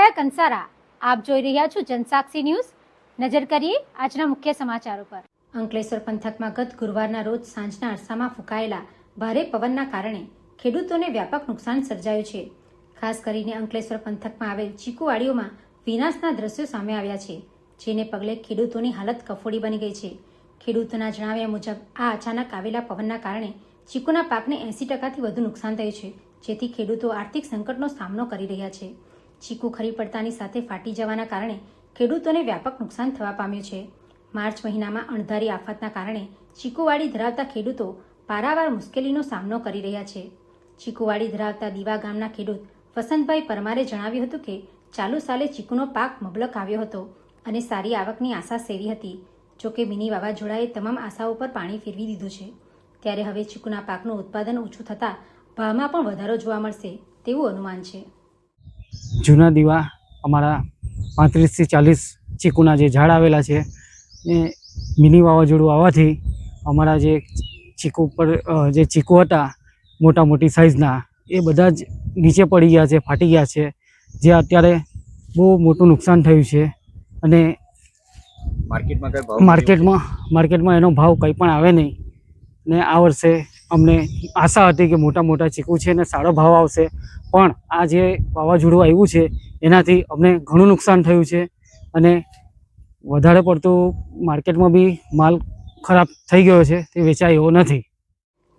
વિધાયક કંસારા આપ જોઈ રહ્યા છો જનસાક્ષી ન્યૂઝ। નજર કરીએ આજના મુખ્ય સમાચારો પર। અંકલેશ્વર પંથકમાં ગત ગુરુવારના રોજ સાંજના અરસામાં ફૂંકાયેલા ભારે પવનના કારણે ખેડૂતોને વ્યાપક નુકસાન સર્જાયું છે। ખાસ કરીને અંકલેશ્વર પંથકમાં આવેલ ચીકુવાડીઓમાં વિનાશના દ્રશ્યો સામે આવ્યા છે, જેને પગલે ખેડૂતોની હાલત કફોડી બની ગઈ છે। ખેડૂતોના જણાવ્યા મુજબ આ અચાનક આવેલા પવનના કારણે ચીકુના પાકને 80%થી વધુ નુકસાન થયું છે, જેથી ખેડૂતો આર્થિક સંકટનો સામનો કરી રહ્યા છે। ચીકુ ખરી પડતાની સાથે ફાટી જવાના કારણે ખેડૂતોને વ્યાપક નુકસાન થવા પામ્યું છે। માર્ચ મહિનામાં અણધારી આફતના કારણે ચીકુવાડી ધરાવતા ખેડૂતો પારાવાર મુશ્કેલીનો સામનો કરી રહ્યા છે। ચીકુવાડી ધરાવતા દીવા ગામના ખેડૂત વસંતભાઈ પરમારે જણાવ્યું હતું કે ચાલુ સાલે ચીકુનો પાક મબલક આવ્યો હતો અને સારી આવકની આશા સેવી હતી। જોકે મિની વાવાઝોડાએ તમામ આશાઓ પર પાણી ફેરવી દીધું છે, ત્યારે હવે ચીકુના પાકનું ઉત્પાદન ઓછું થતાં ભાવમાં પણ વધારો જોવા મળશે તેવું અનુમાન છે। જૂના દીવા અમારા 35 થી 40 ચીકુના જે ઝાડ આવેલા છે એ મિની વાવાઝોડું આવવાથી અમારા જે ચીકુ પર જે ચીકુ હતા મોટા મોટી સાઇઝના એ બધા જ નીચે પડી ગયા છે, ફાટી ગયા છે, જે અત્યારે બહુ મોટું નુકસાન થયું છે। અને માર્કેટમાં એનો ભાવ કંઈ પણ આવે નહીં ને આ વર્ષે અમને આશા હતી કે મોટા મોટા ચીકુ છે ને સારો ભાવ આવશે, પણ આ જે વાવાઝોડું આવ્યું છે એનાથી અમને ઘણું નુકસાન થયું છે અને વધારે પડતું માર્કેટમાં બી માલ ખરાબ થઈ ગયો છે, તે વેચાય એવો નથી।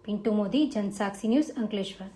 પિન્ટુ મોદી, જનસાક્ષી ન્યૂઝ, અંકલેશ્વર।